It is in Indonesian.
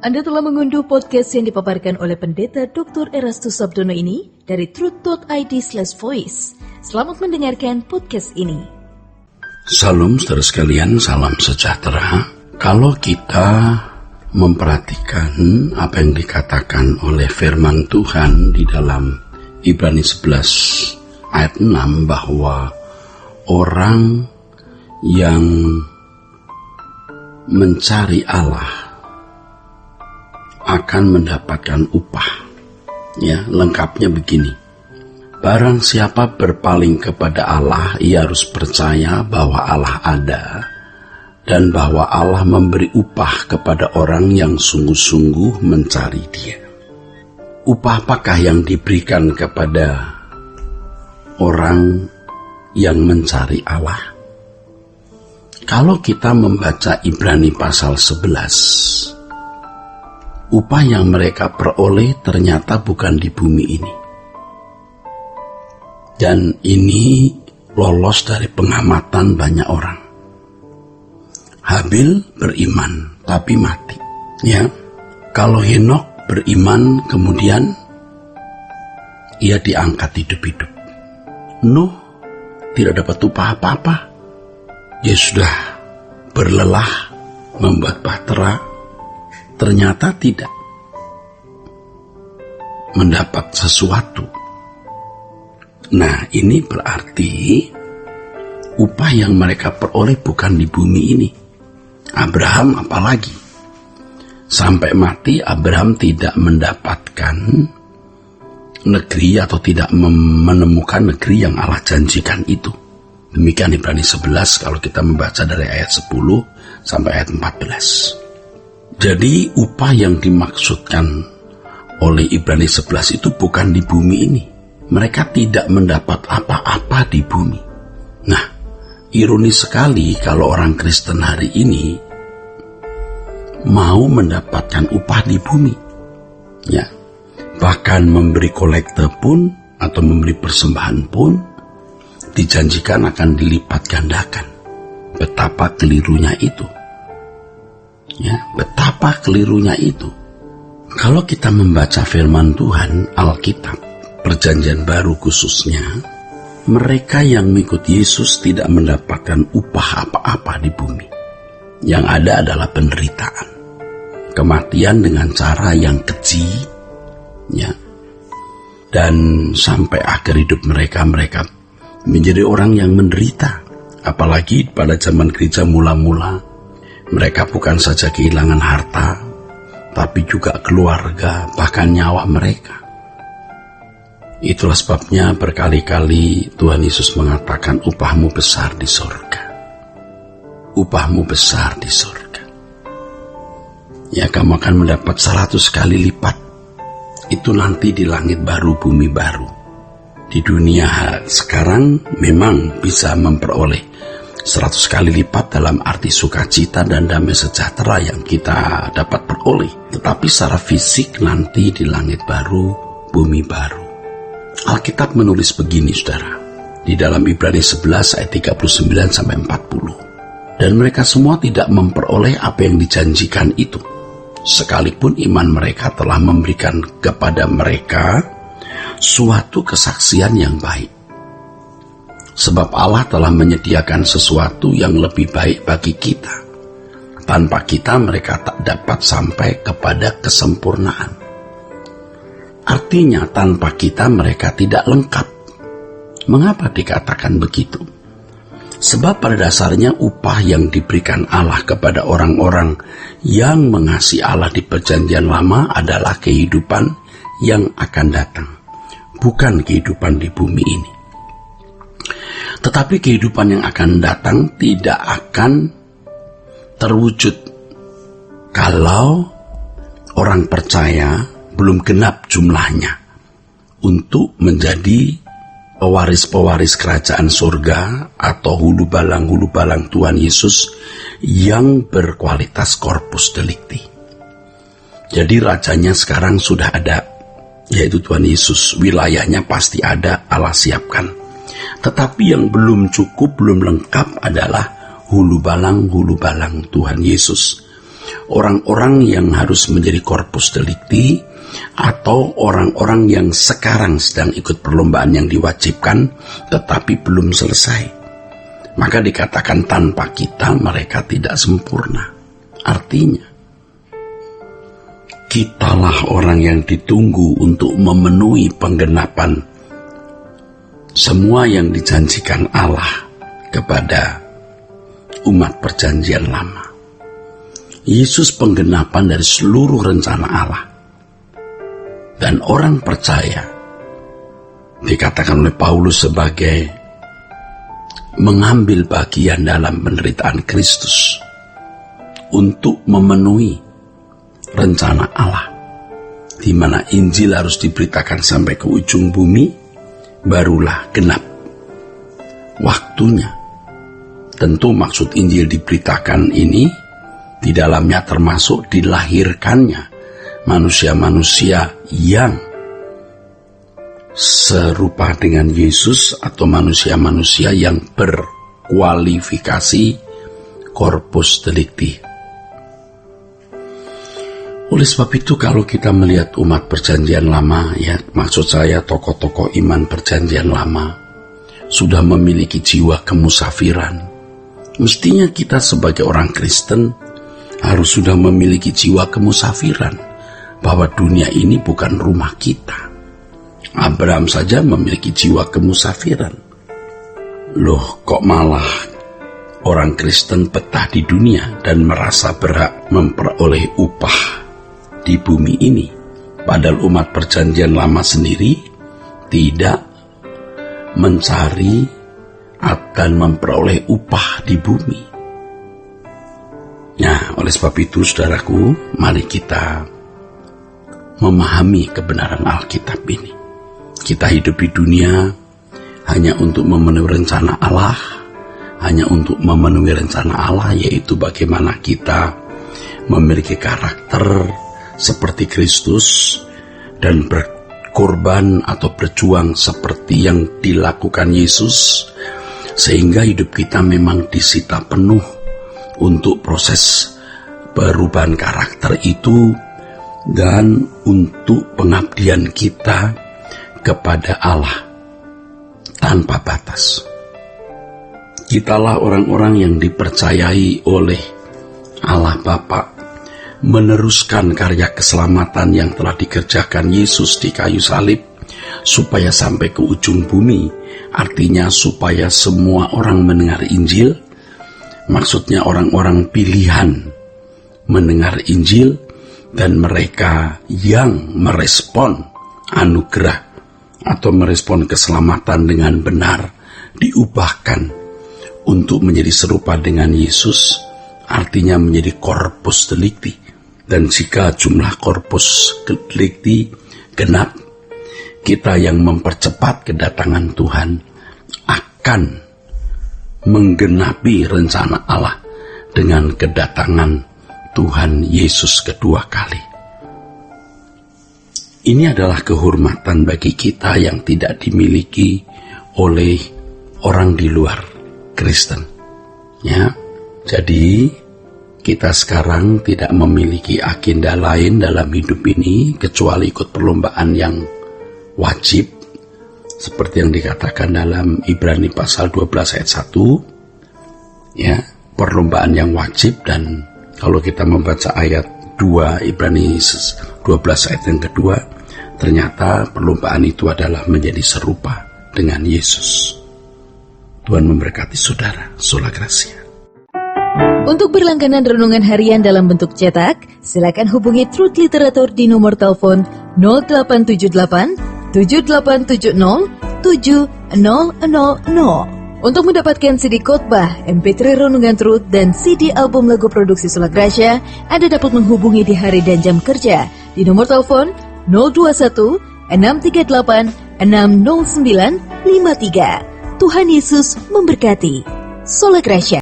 Anda telah mengunduh podcast yang dipaparkan oleh Pendeta Dr. Erastus Sabdono ini dari truth.id/voice. Selamat mendengarkan podcast ini. Salam saudara sekalian, salam sejahtera. Kalau kita memperhatikan apa yang dikatakan oleh firman Tuhan di dalam Ibrani 11 ayat 6 bahwa orang yang mencari Allah akan mendapatkan upah. Ya, lengkapnya begini. Barang siapa berpaling kepada Allah, ia harus percaya bahwa Allah ada dan bahwa Allah memberi upah kepada orang yang sungguh-sungguh mencari Dia. Upah apakah yang diberikan kepada orang yang mencari Allah? Kalau kita membaca Ibrani pasal 11, upah yang mereka peroleh ternyata bukan di bumi ini. Dan ini lolos dari pengamatan banyak orang. Habil beriman tapi mati. Ya, kalau Henok beriman kemudian ia diangkat hidup-hidup. Nuh tidak dapat upah apa-apa. Dia sudah berlelah membuat bahtera, ternyata tidak mendapat sesuatu. Nah, ini berarti upah yang mereka peroleh bukan di bumi ini. Abraham apalagi. Sampai mati Abraham tidak mendapatkan negeri atau tidak menemukan negeri yang Allah janjikan itu. Demikian Ibrani 11 kalau kita membaca dari ayat 10 sampai ayat 14. Jadi upah yang dimaksudkan oleh Ibrani 11 itu bukan di bumi ini. Mereka tidak mendapat apa-apa di bumi. Nah, ironis sekali kalau orang Kristen hari ini mau mendapatkan upah di bumi. Ya, bahkan memberi kolekte pun atau memberi persembahan pun dijanjikan akan dilipat gandakan. Betapa kelirunya itu. Ya, betapa kelirunya itu. Kalau kita membaca firman Tuhan, Alkitab, Perjanjian Baru khususnya, mereka yang mengikut Yesus tidak mendapatkan upah apa-apa di bumi. Yang ada adalah penderitaan, kematian dengan cara yang keji, ya. Dan sampai akhir hidup mereka menjadi orang yang menderita. Apalagi pada zaman gereja mula-mula, mereka bukan saja kehilangan harta, tapi juga keluarga, bahkan nyawa mereka. Itulah sebabnya berkali-kali Tuhan Yesus mengatakan upahmu besar di surga. Upahmu besar di surga. Ya, kamu akan mendapat 100 kali lipat. Itu nanti di langit baru, bumi baru. Di dunia sekarang memang bisa memperoleh 100 kali lipat dalam arti sukacita dan damai sejahtera yang kita dapat peroleh. Tetapi secara fisik nanti di langit baru, bumi baru. Alkitab menulis begini, saudara, di dalam Ibrani 11 ayat 39 sampai 40. Dan mereka semua tidak memperoleh apa yang dijanjikan itu, sekalipun iman mereka telah memberikan kepada mereka suatu kesaksian yang baik. Sebab Allah telah menyediakan sesuatu yang lebih baik bagi kita. Tanpa kita mereka tak dapat sampai kepada kesempurnaan. Artinya tanpa kita mereka tidak lengkap. Mengapa dikatakan begitu? Sebab pada dasarnya upah yang diberikan Allah kepada orang-orang yang mengasihi Allah di Perjanjian Lama adalah kehidupan yang akan datang, bukan kehidupan di bumi ini. Tetapi kehidupan yang akan datang tidak akan terwujud kalau orang percaya belum genap jumlahnya untuk menjadi pewaris-pewaris kerajaan surga atau hulu balang Tuhan Yesus yang berkualitas corpus delicti. Jadi rajanya sekarang sudah ada, yaitu Tuhan Yesus. Wilayahnya pasti ada, Allah siapkan. Tetapi yang belum cukup, belum lengkap adalah hulu balang Tuhan Yesus. orang-orang yang harus menjadi corpus delicti atau orang-orang yang sekarang sedang ikut perlombaan yang diwajibkan tetapi belum selesai. Maka dikatakan tanpa kita mereka tidak sempurna. Artinya, kitalah orang yang ditunggu untuk memenuhi penggenapan semua yang dijanjikan Allah kepada umat perjanjian lama. Yesus penggenapan dari seluruh rencana Allah. Dan orang percaya, dikatakan oleh Paulus sebagai mengambil bagian dalam penderitaan Kristus untuk memenuhi rencana Allah, di mana Injil harus diberitakan sampai ke ujung bumi, barulah genap waktunya. Tentu maksud Injil diberitakan ini, di dalamnya termasuk dilahirkannya manusia-manusia yang serupa dengan Yesus atau manusia-manusia yang berkualifikasi corpus delicti. Oleh sebab itu kalau kita melihat umat perjanjian lama, ya maksud saya tokoh-tokoh iman perjanjian lama sudah memiliki jiwa kemusafiran, mestinya kita sebagai orang Kristen harus sudah memiliki jiwa kemusafiran, bahwa dunia ini bukan rumah kita. Abraham saja memiliki jiwa kemusafiran. Loh, kok malah orang Kristen betah di dunia dan merasa berhak memperoleh upah di bumi ini, padahal umat perjanjian lama sendiri tidak mencari dan memperoleh upah di bumi. Nah, oleh sebab itu saudaraku, mari kita memahami kebenaran Alkitab ini. Kita hidup di dunia hanya untuk memenuhi rencana Allah, hanya untuk memenuhi rencana Allah, yaitu bagaimana kita memiliki karakter seperti Kristus dan berkorban atau berjuang seperti yang dilakukan Yesus, sehingga hidup kita memang disita penuh untuk proses perubahan karakter itu dan untuk pengabdian kita kepada Allah tanpa batas. Kitalah orang-orang yang dipercayai oleh Allah Bapa meneruskan karya keselamatan yang telah dikerjakan Yesus di kayu salib supaya sampai ke ujung bumi. Artinya supaya semua orang mendengar Injil, maksudnya orang-orang pilihan mendengar Injil, dan mereka yang merespon anugerah atau merespon keselamatan dengan benar diubahkan untuk menjadi serupa dengan Yesus, artinya menjadi corpus delicti. Dan jika jumlah corpus delicti genap, kita yang mempercepat kedatangan Tuhan akan menggenapi rencana Allah dengan kedatangan Tuhan Yesus kedua kali. Ini adalah kehormatan bagi kita yang tidak dimiliki oleh orang di luar Kristen. Ya, jadi kita sekarang tidak memiliki agenda lain dalam hidup ini kecuali ikut perlombaan yang wajib, seperti yang dikatakan dalam Ibrani pasal 12 ayat 1. Ya, perlombaan yang wajib. Dan kalau kita membaca ayat 2 Ibrani 12 ayat yang kedua, ternyata perlombaan itu adalah menjadi serupa dengan Yesus. Tuhan memberkati saudara. Sola Gracia. Untuk berlangganan renungan harian dalam bentuk cetak, silakan hubungi Truth Literatur di nomor telepon 0878 7870 7000. Untuk mendapatkan CD khotbah, MP3 renungan Truth, dan CD album lagu produksi Sola Gracia, Anda dapat menghubungi di hari dan jam kerja di nomor telepon 021 638 60953. Tuhan Yesus memberkati. Sola Gracia.